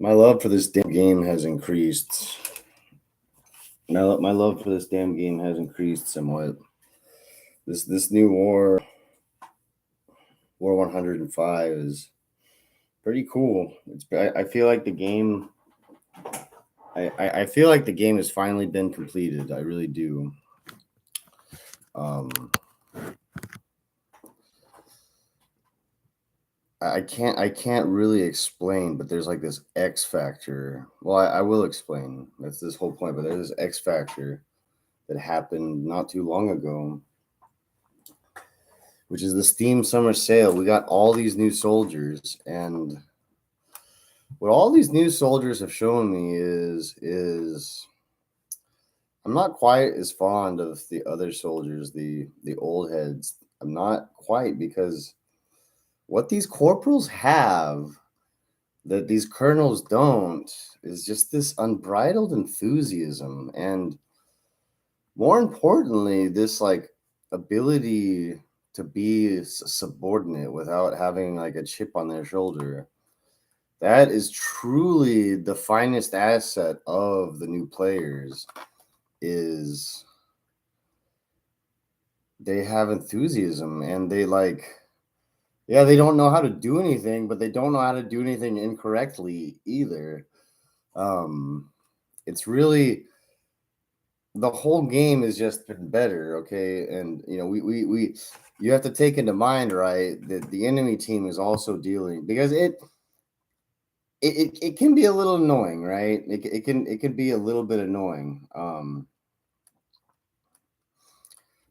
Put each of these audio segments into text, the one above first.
My love for this damn game has increased. My love for this damn game has increased somewhat. This new War 105 is pretty cool. I feel like the game. I feel like the game has finally been completed. I really do. Um, I can't really explain, but there's like this X factor. Well, I will explain. That's this whole point. But there's this X factor that happened not too long ago, which is the Steam Summer Sale. We got all these new soldiers, and what all these new soldiers have shown me is I'm not quite as fond of the other soldiers, the old heads. I'm not quite, because what these corporals have that these colonels don't is just this unbridled enthusiasm, and more importantly, this like ability to be subordinate without having like a chip on their shoulder. That is truly the finest asset of the new players. Is they have enthusiasm, and they like, yeah, they don't know how to do anything, but they don't know how to do anything incorrectly either. It's really, the whole game has just been better, okay? And we you have to take into mind, right, that the enemy team is also dealing, because it can be a little annoying, right? It can be a little bit annoying.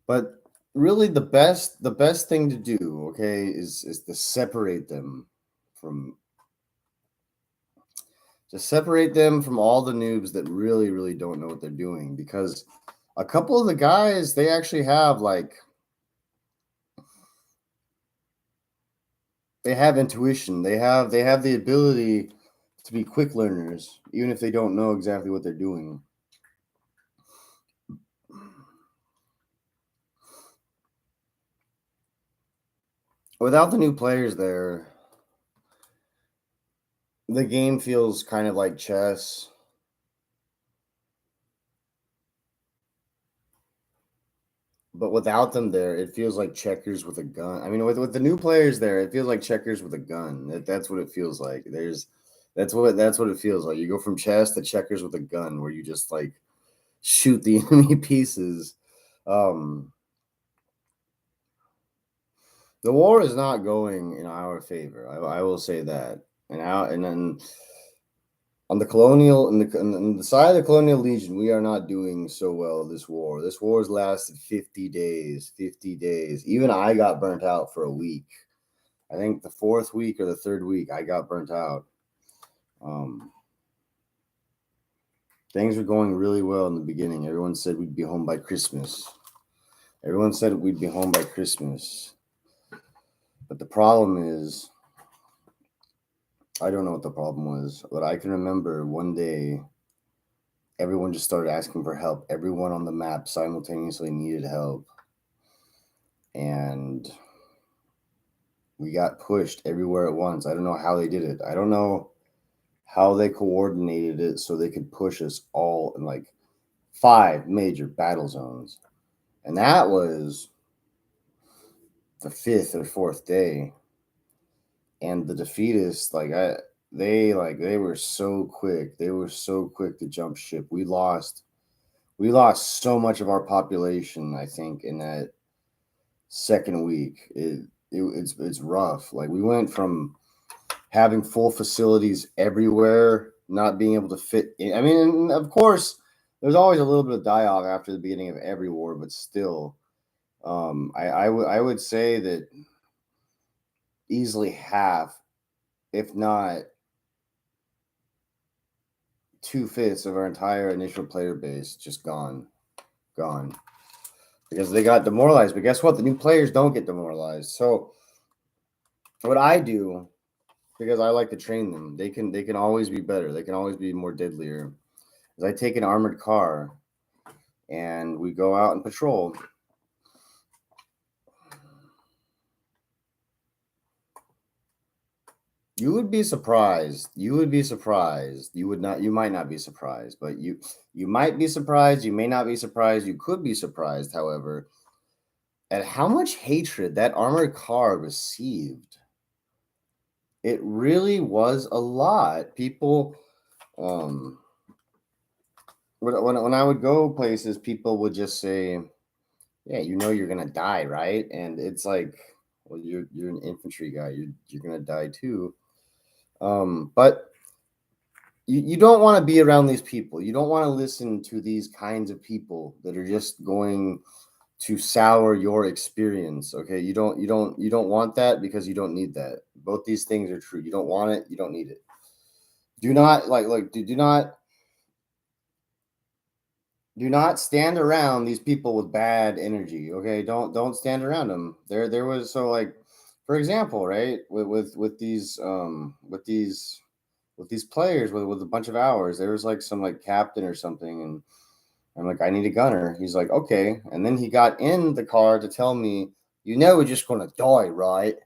But really, the best thing to do, okay, is to separate them from all the noobs that really don't know what they're doing, because a couple of the guys, they actually have like, they have intuition. They have the ability to be quick learners, even if they don't know exactly what they're doing. Without the new players there, the game feels kind of like chess. But without them there, it feels like checkers with a gun. I mean, with the new players there, it feels like checkers with a gun. That's what it feels like. That's what it feels like. You go from chess to checkers with a gun, where you just like shoot the enemy pieces. Um, the war is not going in our favor. I will say that. And then on the colonial, on the side of the colonial legion, we are not doing so well this war. This war has lasted 50 days. 50 days. Even I got burnt out for a week. I think the fourth week or the third week, I got burnt out. Things were going really well in the beginning. Everyone said we'd be home by Christmas. Everyone said we'd be home by Christmas. But the problem is, I don't know what the problem was, but I can remember one day everyone just started asking for help. Everyone on the map simultaneously needed help. And we got pushed everywhere at once. I don't know how they did it. I don't know how they coordinated it so they could push us all in like 5 major battle zones. And that was the 5th or 4th day. And the defeatists, they were so quick. They were so quick to jump ship. We lost so much of our population, I think, in that second week. It's rough. Like, we went from having full facilities everywhere, not being able to fit in. I mean, of course, there's always a little bit of die off after the beginning of every war, but still, I would say that easily half, if not 2/5 of our entire initial player base just gone, because they got demoralized. But guess what? The new players don't get demoralized. So what I do, because I like to train them, they can always be better. They can always be more deadlier. Is I take an armored car and we go out and patrol. You would be surprised. You would be surprised. You would not. You might not be surprised, but you might be surprised. You may not be surprised. You could be surprised, however, at how much hatred that armored car received. It really was a lot. People, um, when I would go places, people would just say, "Yeah, you know you're gonna die, right?" And it's like, well, you're an infantry guy. You're gonna die too. But you don't want to be around these people. You don't want to listen to these kinds of people that are just going to sour your experience. Okay, you don't want that because you don't need that. Both these things are true. You don't want it. You don't need it. Do not do not stand around these people with bad energy. Okay, don't stand around them. There was so like, for example, right, with these players with a bunch of hours, there was like some like captain or something, and I'm like, I need a gunner. He's like, okay, and then he got in the car to tell me, we're just gonna die, right?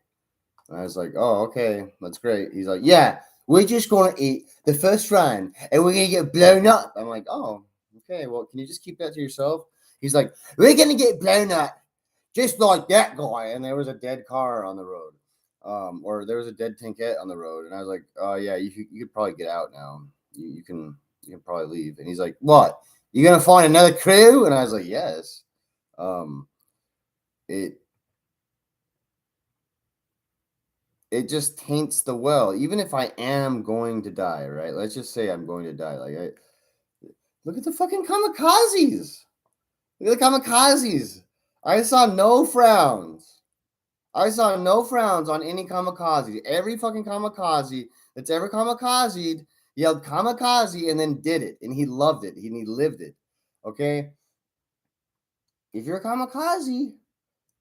And I was like, oh, okay, that's great. He's like, yeah, we're just gonna eat the first run and we're gonna get blown up. I'm like, oh, okay, well, can you just keep that to yourself? He's like, we're gonna get blown up just like that guy. And there was a dead car on the road. Or there was a dead tankette on the road. And I was like, oh yeah, you could probably get out now. You can probably leave. And he's like, what? You gonna find another crew? And I was like, yes. Um, it it just taints the well. Even if I am going to die, right? Let's just say I'm going to die. Look at the fucking kamikazes. Look at the kamikazes. I saw no frowns. I saw no frowns on any kamikaze. Every fucking kamikaze that's ever kamikazed yelled kamikaze and then did it. And he loved it. And he lived it. Okay? If you're a kamikaze,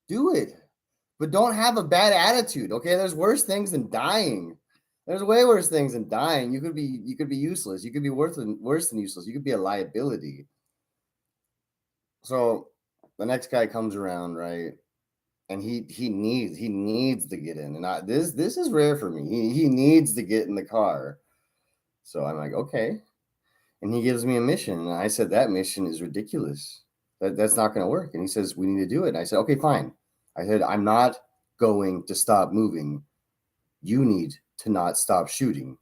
do it. But don't have a bad attitude. Okay? There's worse things than dying. There's way worse things than dying. You could be useless. You could be worse than useless. You could be a liability. So the next guy comes around, right? And he needs to get in. And this is rare for me. He needs to get in the car. So I'm like, okay. And he gives me a mission. And I said, that mission is ridiculous. That's not gonna work. And he says, we need to do it. And I said, okay, fine. I said, I'm not going to stop moving. You need to not stop shooting.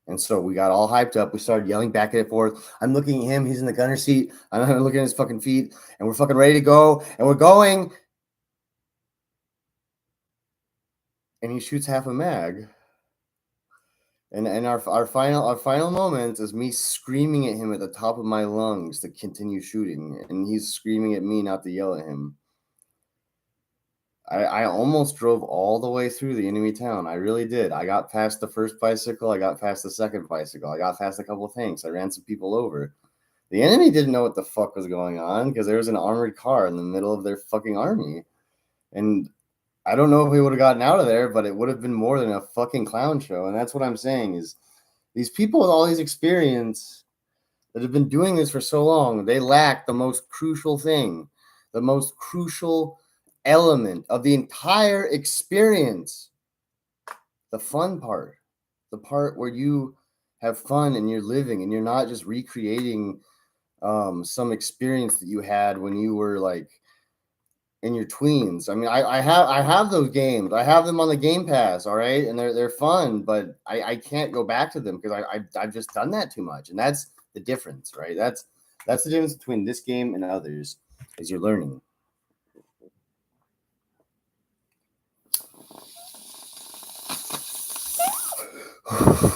And so we got all hyped up. We started yelling back and forth. I'm looking at him. He's in the gunner seat. I'm looking at his fucking feet. And we're fucking ready to go. And we're going. And he shoots half a mag. And our final moments is me screaming at him at the top of my lungs to continue shooting. And he's screaming at me not to yell at him. I almost drove all the way through the enemy town. I really did. I got past the first bicycle. I got past the second bicycle. I got past a couple of things. I ran some people over. The enemy didn't know what the fuck was going on because there was an armored car in the middle of their fucking army. And I don't know if we would have gotten out of there, but it would have been more than a fucking clown show. And that's what I'm saying is these people with all these experience that have been doing this for so long, they lack the most crucial thing, the most crucial element of the entire experience, the fun part, the part where you have fun and you're living and you're not just recreating some experience that you had when you were like in your tweens. I mean, I have those games. I have them on the Game Pass, all right, and they're fun, but I can't go back to them because I've just done that too much, and that's the difference, right? That's the difference between this game and others, is you're learning.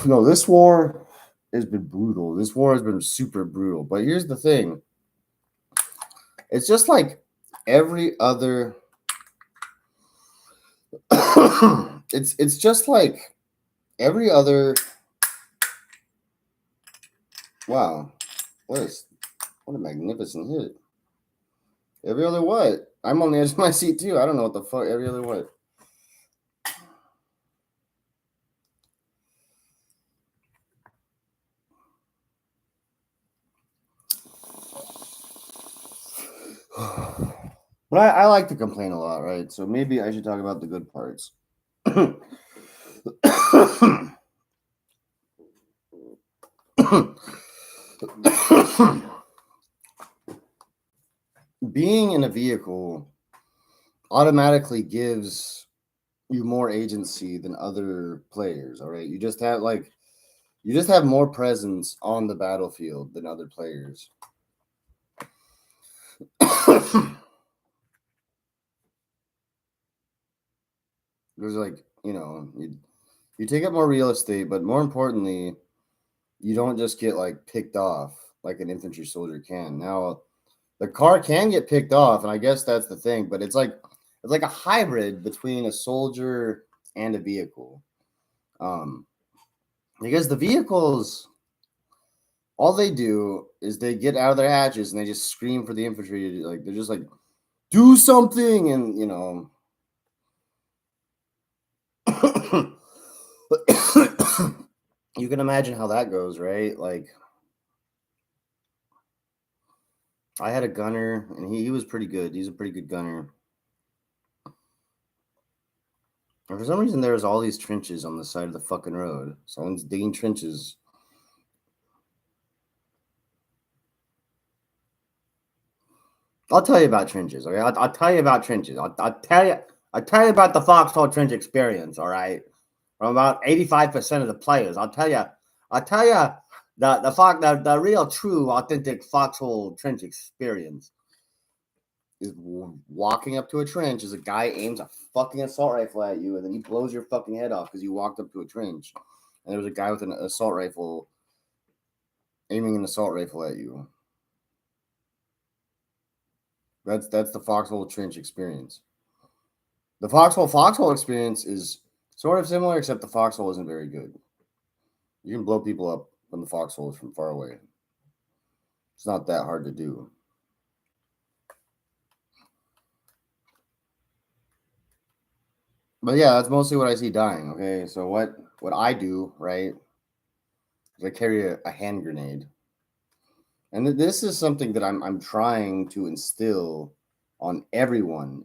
No, this war has been brutal. This war has been super brutal. But here's the thing. It's just like every other it's just like every other wow. What a magnificent hit. Every other what? I'm on the edge of my seat too. I don't know what the fuck every other what. But I like to complain a lot, right? So maybe I should talk about the good parts. Being in a vehicle automatically gives you more agency than other players. All right, you just have more presence on the battlefield than other players. There's you take up more real estate, but more importantly, you don't just get like picked off like an infantry soldier can. Now, the car can get picked off, and I guess that's the thing, but it's like a hybrid between a soldier and a vehicle. Because the vehicles, all they do is they get out of their hatches and they just scream for the infantry. Like they're just like, do something, and you can imagine how that goes, right? Like, I had a gunner, and he was pretty good. He's a pretty good gunner. And for some reason, there was all these trenches on the side of the fucking road. Someone's digging trenches. I'll tell you about trenches, okay? I'll tell you about trenches. I'll tell you about the Foxhole trench experience, all right? From about 85% of the players. I'll tell you the real, true, authentic Foxhole trench experience is walking up to a trench as a guy aims a fucking assault rifle at you, and then he blows your fucking head off because you walked up to a trench, and there was a guy with an assault rifle aiming an assault rifle at you. That's the Foxhole trench experience. The Foxhole experience is sort of similar, except the Foxhole isn't very good. You can blow people up from the Foxholes from far away. It's not that hard to do. But yeah, that's mostly what I see dying. Okay, so what I do, right, is I carry a hand grenade, and this is something that I'm trying to instill on everyone,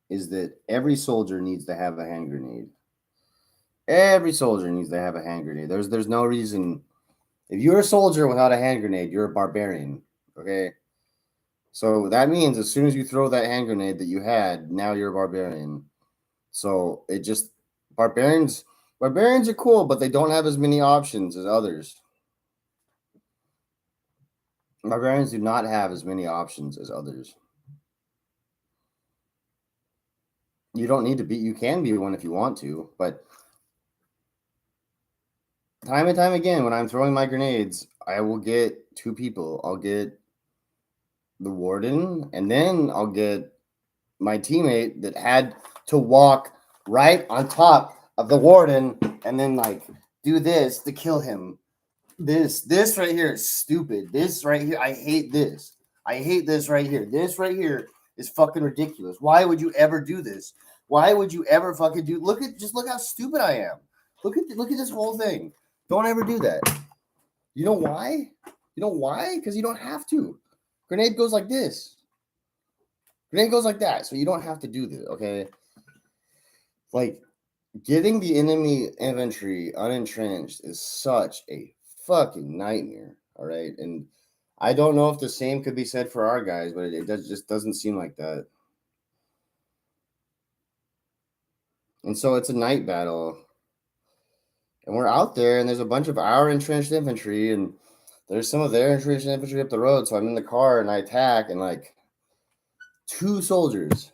is that every soldier needs to have a hand grenade. Every soldier needs to have a hand grenade. There's no reason. If you're a soldier without a hand grenade, you're a barbarian. Okay, so that means as soon as you throw that hand grenade that you had, now you're a barbarian. So it just barbarians are cool, but they don't have as many options as others. Barbarians do not have as many options as others. You don't need to be. You can be one if you want to, but time and time again, when I'm throwing my grenades, I will get two people. I'll get the warden, and then I'll get my teammate that had to walk right on top of the warden and then like do this to kill him. This right here is stupid. This right here, I hate this. I hate this right here. This right here is fucking ridiculous. Why would you ever do this? Why would you ever fucking do? Look how stupid I am. Look at this whole thing. Don't ever do that. You know why? You know why? Because you don't have to. Grenade goes like this. Grenade goes like that, so you don't have to do this. Okay, like getting the enemy infantry unentrenched is such a fucking nightmare. All right, and I don't know if the same could be said for our guys, but it just doesn't seem like that. And so it's a night battle, and we're out there, and there's a bunch of our entrenched infantry, and there's some of their entrenched infantry up the road. So I'm in the car and I attack, and like two soldiers.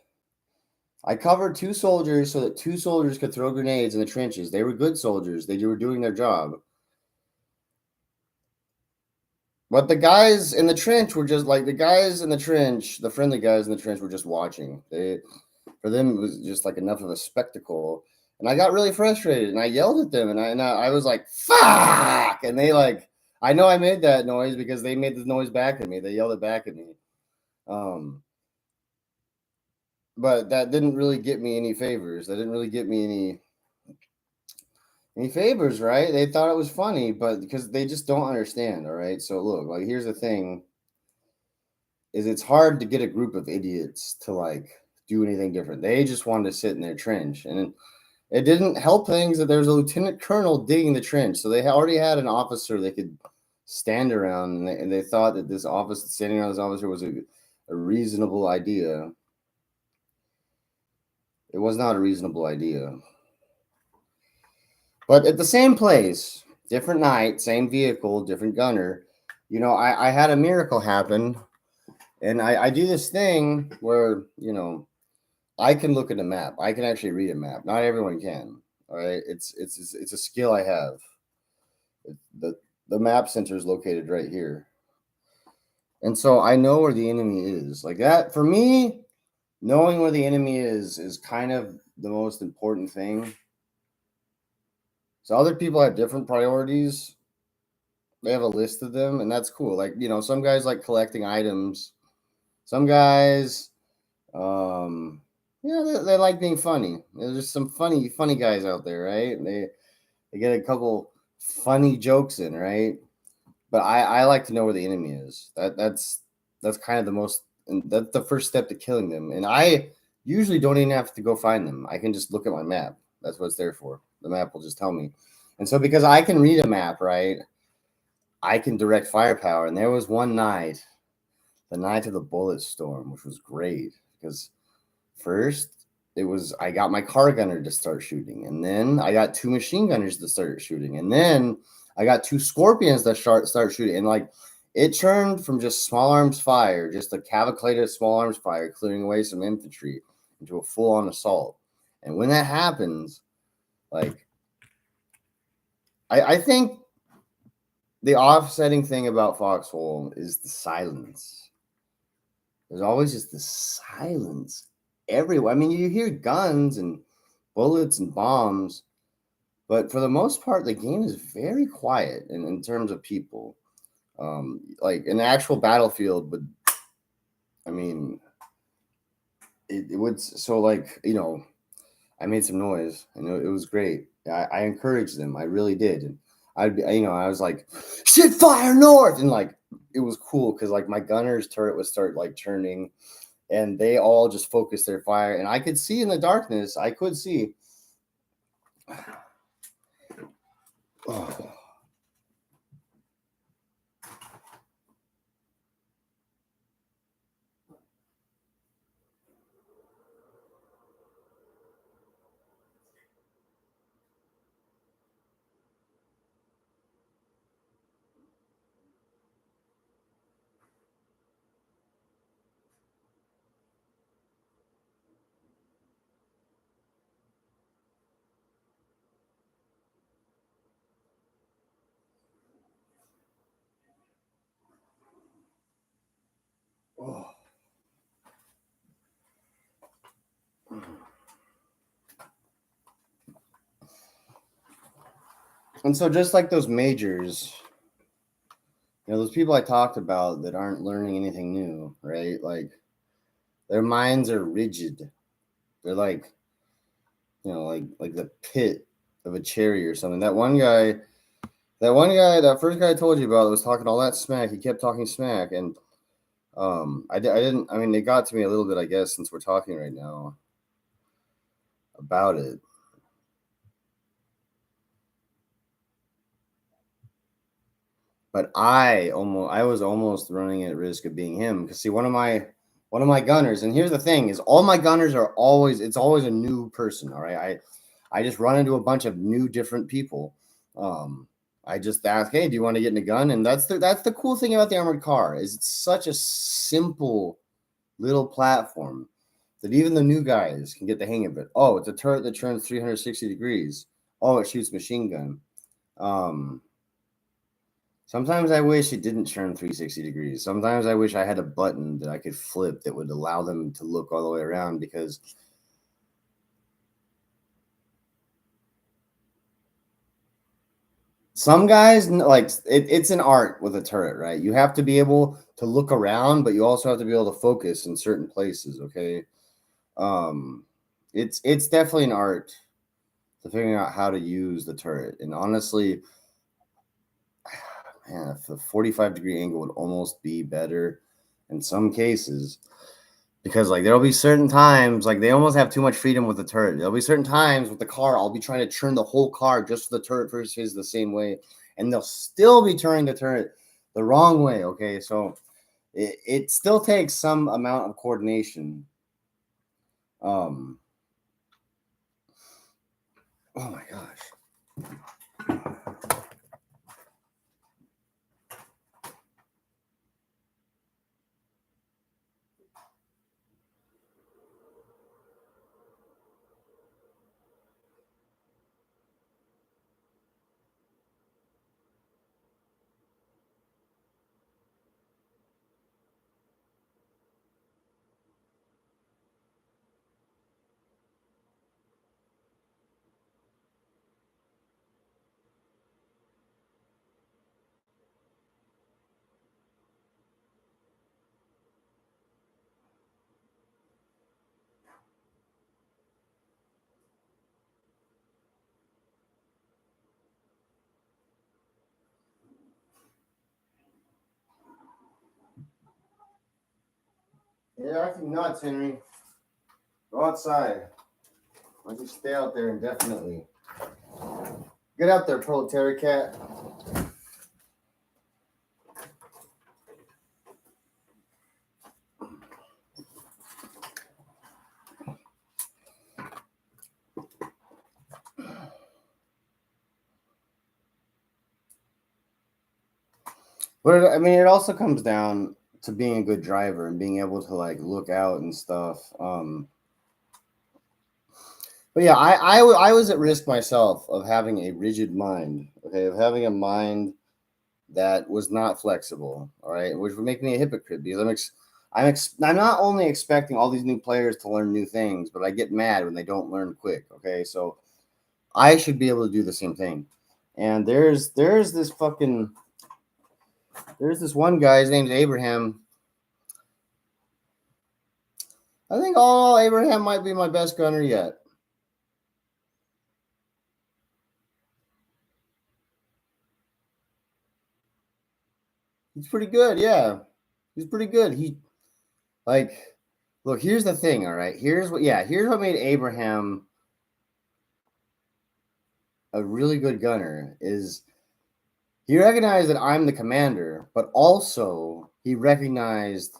I covered two soldiers so that two soldiers could throw grenades in the trenches. They were good soldiers. They were doing their job. But the guys in the trench were just like the guys in the trench, the friendly guys in the trench were just watching. For them, it was just like enough of a spectacle. And I got really frustrated and I yelled at them and I was like, fuck! And they like, I know I made that noise because they made the noise back at me. They yelled it back at me. But that didn't really get me any favors. That didn't really get me any favors, right? They thought it was funny, but because they just don't understand, all right? So look, like here's the thing is it's hard to get a group of idiots to like do anything different. They just wanted to sit in their trench. And It didn't help things that there was a lieutenant colonel digging the trench, so they already had an officer they could stand around, and they thought that this office standing around this officer was a reasonable idea. It was not a reasonable idea. But at the same place, different night, same vehicle, different gunner, you know, I had a miracle happen. And I do this thing where, you know, I can look at a map. I can actually read a map. Not everyone can. All right. It's a skill I have. The map center is located right here. And so I know where the enemy is. Like that, for me, knowing where the enemy is kind of the most important thing. So other people have different priorities. They have a list of them, and that's cool. Like, you know, some guys like collecting items. Some guys, yeah, they like being funny. There's just some funny guys out there, right? They get a couple funny jokes in, right? But I like to know where the enemy is. That's kind of the most, and that's the first step to killing them. And I usually don't even have to go find them. I can just look at my map. That's what it's there for. The map will just tell me. And so because I can read a map, right, I can direct firepower. And there was one night, the night of the bullet storm, which was great because first it was I got my car gunner to start shooting, and then I got 2 machine gunners to start shooting, and then I got 2 scorpions to start shooting, and like it turned from just small arms fire, just a cavalcade small arms fire, clearing away some infantry, into a full on assault. And when that happens, like I think the offsetting thing about Foxhole is the silence. There's always just this silence everywhere. I mean, you hear guns and bullets and bombs, but for the most part, the game is very quiet in terms of people. Like an actual battlefield would, I mean, it would. So, like, you know, I made some noise and it was great. I encouraged them. I really did. And I was like, shit, fire north. And like, it was cool because like my gunner's turret would start like churning and they all just focused their fire. And I could see in the darkness, I could see. Oh. Oh. And so just like those majors, you know, those people I talked about that aren't learning anything new, right? Like their minds are rigid. They're like, you know, like the pit of a cherry or something. That first guy I told you about that was talking all that smack, he kept talking smack. And I didn't, I mean, it got to me a little bit, I guess, since we're talking right now about it. But I was almost running at risk of being him because see one of my gunners, and here's the thing is all my gunners are always it's always a new person. All right. I just run into a bunch of new different people. I just ask, hey, do you want to get in a gun? And that's the cool thing about the armored car is it's such a simple little platform that even the new guys can get the hang of it. Oh, it's a turret that turns 360 degrees. Oh, it shoots machine gun. Sometimes I wish it didn't turn 360 degrees. Sometimes I wish I had a button that I could flip that would allow them to look all the way around because some guys like it's an art with a turret, right? You have to be able to look around, but you also have to be able to focus in certain places, okay? It's definitely an art to figuring out how to use the turret. And honestly, man, if a 45-degree angle would almost be better in some cases. Because like there'll be certain times, like they almost have too much freedom with the turret. There'll be certain times with the car, I'll be trying to turn the whole car just for the turret versus the same way, and they'll still be turning the turret the wrong way. Okay, so it still takes some amount of coordination. Oh my gosh. You're acting nuts, Henry. Go outside. Why don't you stay out there indefinitely? Get out there, proletariat cat. But I mean, it also comes down to being a good driver and being able to like look out and stuff. But yeah, I was at risk myself of having a rigid mind. Okay, of having a mind that was not flexible. All right, which would make me a hypocrite because I'm not only expecting all these new players to learn new things, but I get mad when they don't learn quick. Okay, so I should be able to do the same thing. And there's this one guy. His name's Abraham. I think Abraham might be my best gunner yet. He's pretty good, yeah. He's pretty good. Look, here's the thing, all right? Here's what made Abraham a really good gunner is he recognized that I'm the commander, but also he recognized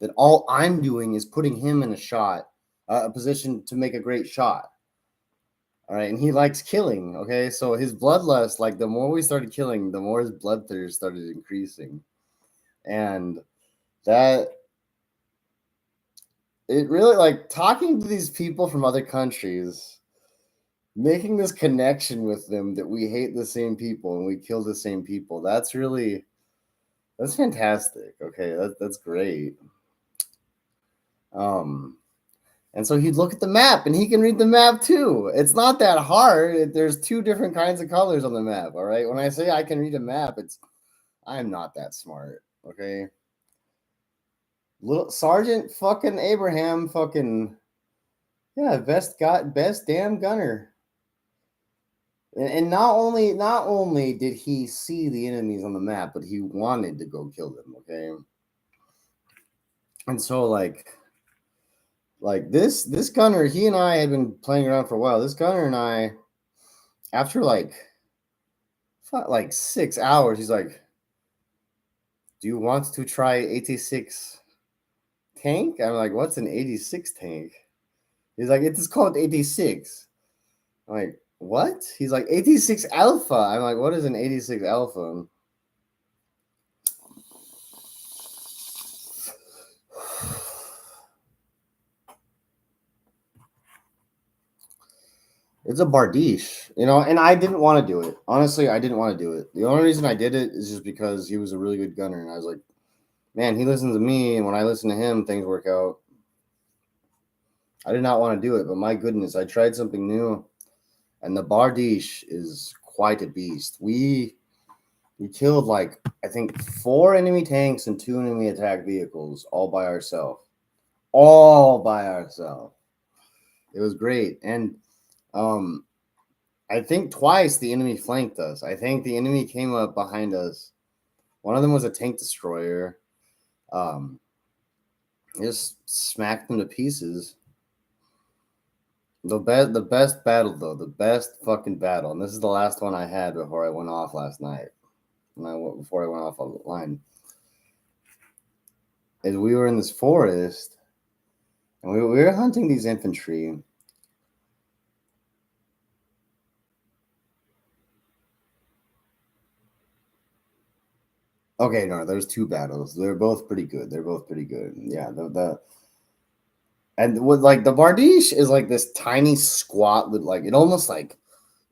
that all I'm doing is putting him in a position to make a great shot. All right, and he likes killing. Okay, so his bloodlust, like the more we started killing, the more his bloodthirst started increasing, and that it really like talking to these people from other countries, making this connection with them that we hate the same people and we kill the same people. That's fantastic. Okay, that's great. And so he'd look at the map and he can read the map too. It's not that hard. There's two different kinds of colors on the map. All right. When I say I can read a map, I'm not that smart. Okay. Little Sergeant fucking Abraham fucking best damn gunner. And not only did he see the enemies on the map, but he wanted to go kill them. Okay. And so like this gunner, he and I had been playing around for a while. This gunner and I, after like 6 hours, he's like, "Do you want to try 86 tank?" I'm like, "What's an 86 tank?" He's like, "It is called 86." I'm like, "What?" He's like, 86 alpha. I'm like, "What is an 86 alpha?" It's a Bardiche, and I didn't want to do it. Honestly, I didn't want to do it. The only reason I did it is just because he was a really good gunner, and I was like, man, he listens to me, and when I listen to him, things work out. I did not want to do it, but my goodness, I tried something new, and the Bardiche is quite a beast. We killed I think 4 enemy tanks and 2 enemy attack vehicles all by ourselves. All by ourselves. It was great, and I think twice the enemy flanked us. I think the enemy came up behind us. One of them was a tank destroyer. Just smacked them to pieces. The best battle though, the best fucking battle, and this is the last one I had before I went off last night. Before I went off on the line, is we were in this forest, and we were hunting these infantry. Okay, no, there's two battles. They're both pretty good. Yeah, and with like the Bardiche is like this tiny squat with like it almost like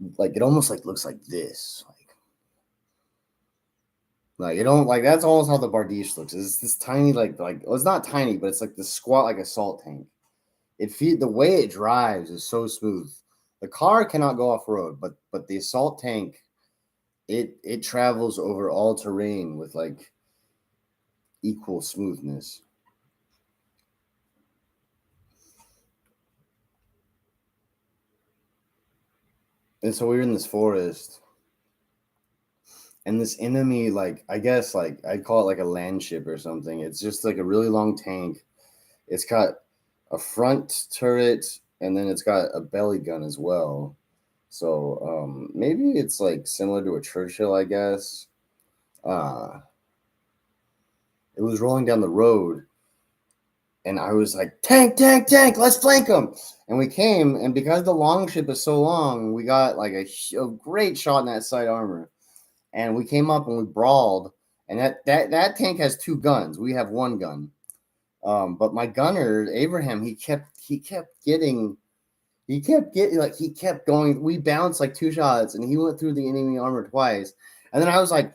looks like this. Like it don't like that's almost how the Bardiche looks. It's this tiny well, it's not tiny, but it's like the squat like a salt tank. The way it drives is so smooth. The car cannot go off road, but the assault tank it travels over all terrain with like equal smoothness. And so we were in this forest, and this enemy, like I guess like I'd call it like a land ship or something. It's just like a really long tank. It's got a front turret, and then it's got a belly gun as well. So maybe it's like similar to a Churchill, I guess. It was rolling down the road, and I was like, tank, tank, tank, let's flank them. And we came, and because the long ship is so long, we got like a great shot in that side armor. And we came up and we brawled, and that tank has two guns. We have one gun. But my gunner, Abraham, he kept getting like he kept going. We bounced like two shots, and he went through the enemy armor twice. And then I was like,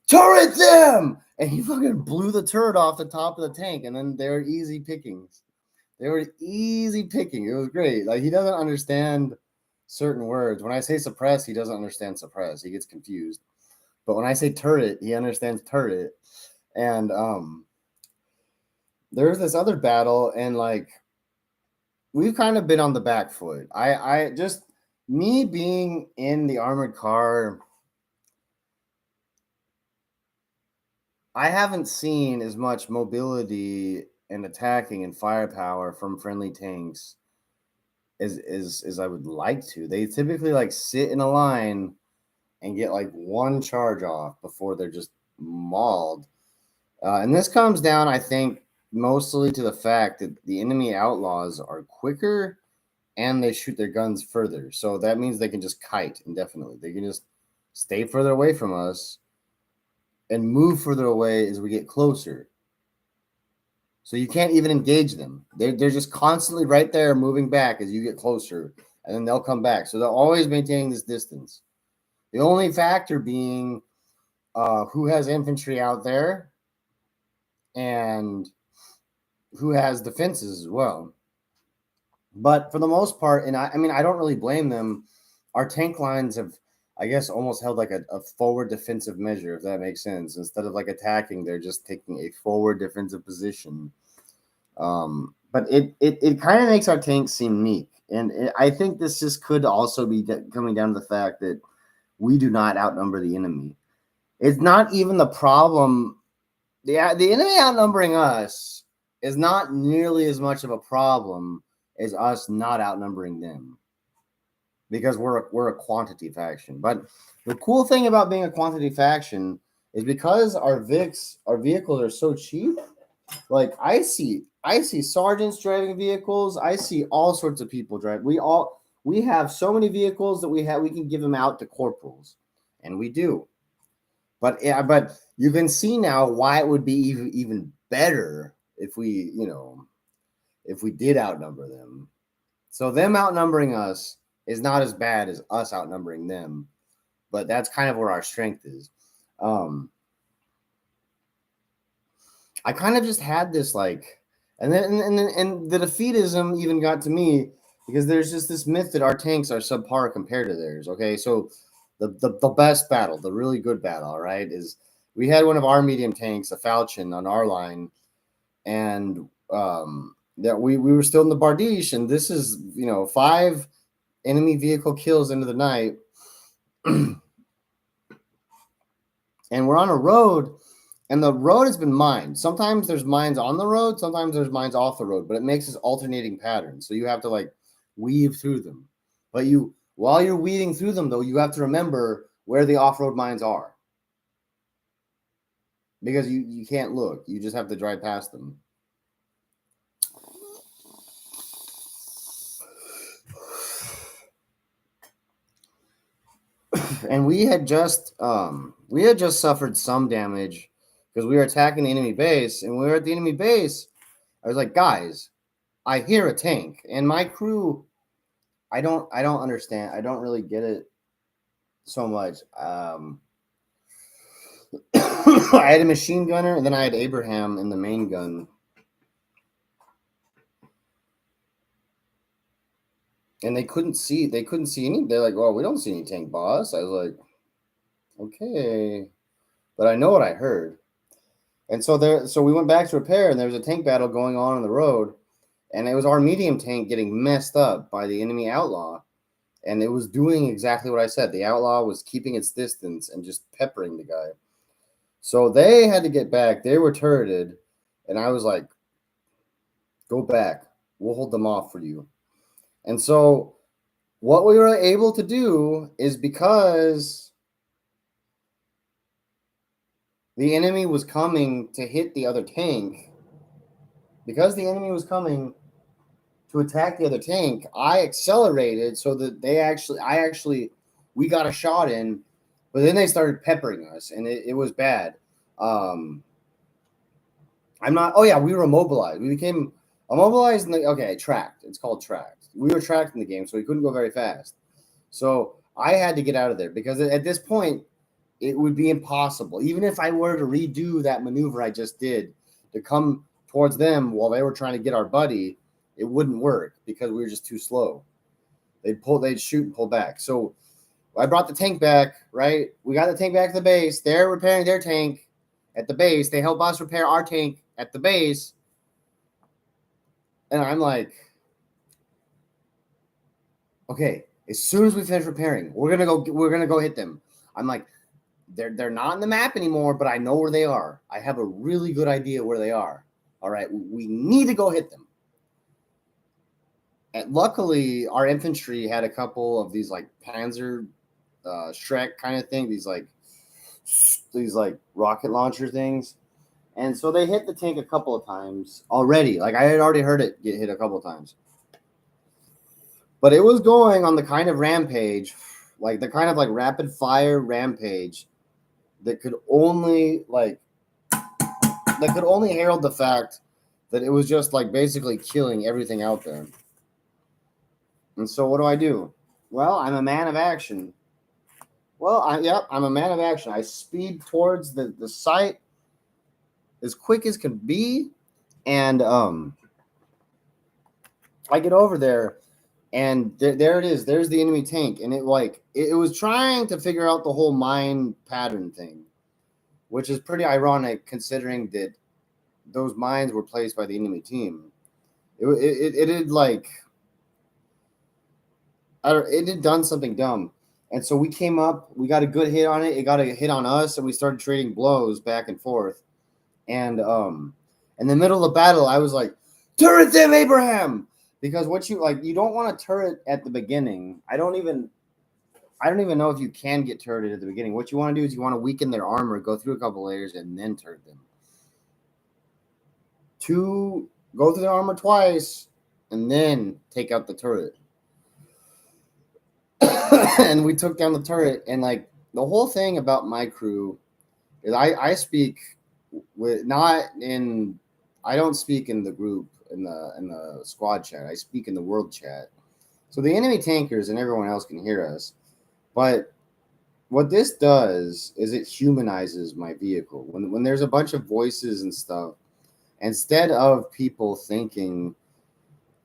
turret them! And he fucking blew the turret off the top of the tank, and then they're easy pickings. They were easy picking. It was great. Like he doesn't understand certain words. When I say suppress, he doesn't understand suppress. He gets confused. But when I say turret, he understands turret. And there's this other battle, and like we've kind of been on the back foot. I just me being in the armored car, I haven't seen as much mobility and attacking and firepower from friendly tanks as I would like to. They typically like sit in a line and get like one charge off before they're just mauled. And this comes down, I think, mostly to the fact that the enemy outlaws are quicker and they shoot their guns further. So that means they can just kite indefinitely. They can just stay further away from us and move further away as we get closer. So you can't even engage them. They're just constantly right there moving back as you get closer, and then they'll come back. So they're always maintaining this distance. The only factor being who has infantry out there and who has defenses as well. But for the most part, and I mean, I don't really blame them. Our tank lines have, I guess, almost held like a forward defensive measure, if that makes sense. Instead of like attacking, they're just taking a forward defensive position. But it kind of makes our tanks seem meek. And I think this just could also be coming down to the fact that we do not outnumber the enemy. It's not even the problem. The enemy outnumbering us is not nearly as much of a problem as us not outnumbering them, because we're a quantity faction. But the cool thing about being a quantity faction is because our vehicles are so cheap. Like I see sergeants driving vehicles. I see all sorts of people drive. We have so many vehicles that we can give them out to corporals, and we do. But you can see now why it would be even better if we did outnumber them. So them outnumbering us is not as bad as us outnumbering them, but that's kind of where our strength is. I kind of just had this like, and the defeatism even got to me because there's just this myth that our tanks are subpar compared to theirs. Okay, so the best battle, the really good battle, right, is we had one of our medium tanks, a Falchion, on our line, and that we were still in the Bardiche, and this is 5 enemy vehicle kills into the night, and we're on a road, And the road has been mined. Sometimes there's mines on the road, sometimes there's mines off the road, but it makes this alternating pattern. So you have to like weave through them. But while you're weaving through them, though, you have to remember where the off-road mines are. Because you can't look. You just have to drive past them. And we had just suffered some damage because we were attacking the enemy base, and when we were at the enemy base, I was like, guys, I hear a tank, and my crew, I don't understand. I don't really get it so much. I had a machine gunner, and then I had Abraham in the main gun. And they couldn't see any. They're like, well, we don't see any tank, boss. I was like, okay. But I know what I heard. And so we went back to repair, and there was a tank battle going on the road, and it was our medium tank getting messed up by the enemy outlaw, and it was doing exactly what I said. The outlaw was keeping its distance and just peppering the guy. So they had to get back. They were turreted, and I was like, go back. We'll hold them off for you. And so what we were able to do is because the enemy was coming to hit the other tank, because the enemy was coming to attack the other tank, I accelerated so that we got a shot in, but then they started peppering us, and it was bad. We were immobilized. We became immobilized tracked. It's called tracked. We were tracked in the game, so we couldn't go very fast. So I had to get out of there because at this point, it would be impossible. Even if I were to redo that maneuver I just did to come towards them while they were trying to get our buddy, it wouldn't work because we were just too slow. They'd shoot and pull back. So I brought the tank back, right? We got the tank back to the base. They're repairing their tank at the base. They help us repair our tank at the base. And I'm like, okay, as soon as we finish repairing, we're gonna go hit them. I'm like, they're not in the map anymore, but I know where they are. I have a really good idea where they are. All right, we need to go hit them. And luckily, our infantry had a couple of these like Panzer Shrek kind of thing, these like rocket launcher things. And so they hit the tank a couple of times already. Like I had already heard it get hit a couple of times. But it was going on the kind of rampage, like the kind of like rapid fire rampage that could only herald the fact that it was just like basically killing everything out there. And so what do? Well, I'm a man of action. I'm a man of action. I speed towards the site as quick as can be, and I get over there, and there it is. There's the enemy tank, and it was trying to figure out the whole mine pattern thing, which is pretty ironic considering that those mines were placed by the enemy team. It had done something dumb. And so we came up, we got a good hit on it. It got a hit on us, and we started trading blows back and forth. And in the middle of the battle, I was like, turret them, Abraham! Because you don't want to turret at the beginning. I don't even know if you can get turreted at the beginning. What you want to do is you want to weaken their armor, go through a couple layers, and then turret them. Go through their armor twice, and then take out the turret. And we took down the turret, and like the whole thing about my crew is I speak with I don't speak in the group in the squad chat. I speak in the world chat. So the enemy tankers and everyone else can hear us. But what this does is it humanizes my vehicle. When there's a bunch of voices and stuff, instead of people thinking,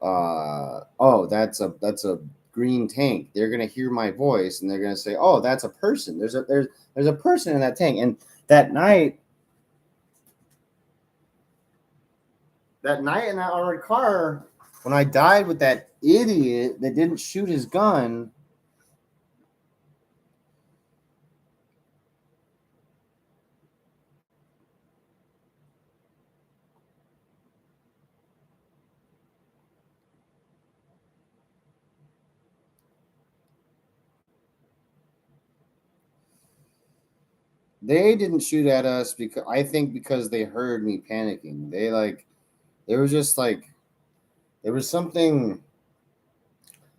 oh, that's a green tank, they're gonna hear my voice and they're gonna say, oh, that's a person. There's a person in that tank. And that night in that armored car, when I died with that idiot that didn't shoot his gun, They didn't shoot at us because I think because they heard me panicking. They like there was just like there was something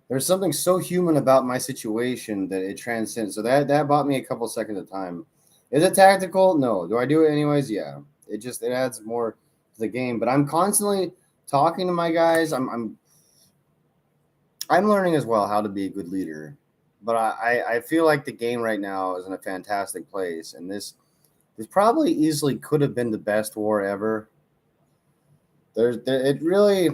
there's something so human about my situation that it transcends. So that bought me a couple seconds of time. Is it tactical? No. Do I do it anyways? Yeah. It adds more to the game. But I'm constantly talking to my guys. I'm learning as well how to be a good leader. But I feel like the game right now is in a fantastic place, and this probably easily could have been the best war ever. It really.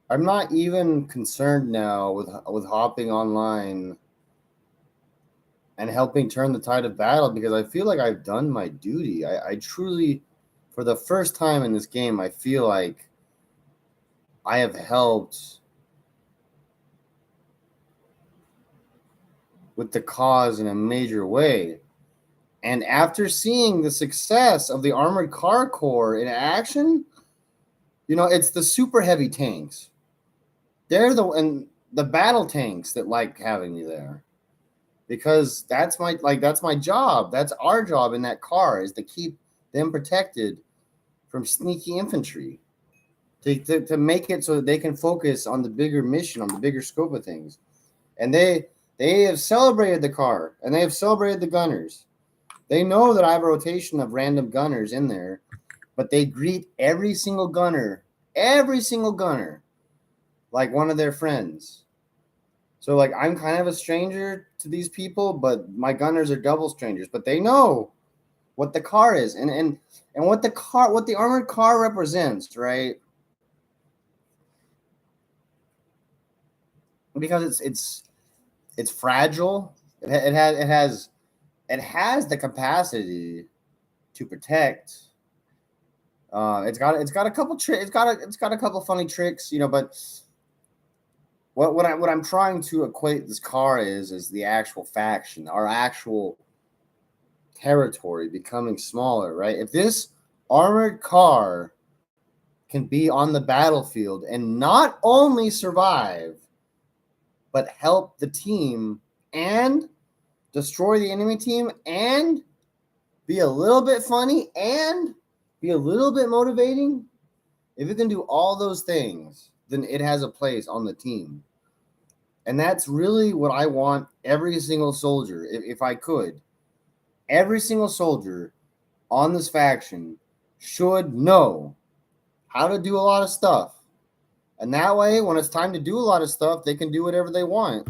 I'm not even concerned now with hopping online and helping turn the tide of battle because I feel like I've done my duty. I truly, for the first time in this game, I feel like I have helped with the cause in a major way. And after seeing the success of the Armored Car Corps in action, it's the super heavy tanks. They're the battle tanks that like having me there. Because that's my job. That's our job in that car is to keep them protected from sneaky infantry. To make it so that they can focus on the bigger mission, on the bigger scope of things. And they have celebrated the car and they have celebrated the gunners. They know that I have a rotation of random gunners in there, but they greet every single gunner like one of their friends. So like I'm kind of a stranger to these people, but my gunners are double strangers. But they know what the car is and what the armored car represents, right? Because it's fragile. It has the capacity to protect. It's got a couple it's got a couple funny tricks, but what I'm trying to equate this car is the actual faction, our actual territory becoming smaller, right? If this armored car can be on the battlefield and not only survive, but help the team and destroy the enemy team and be a little bit funny and be a little bit motivating, if it can do all those things, then it has a place on the team. And that's really what I want every single soldier, if I could. Every single soldier on this faction should know how to do a lot of stuff. And that way, when it's time to do a lot of stuff, they can do whatever they want.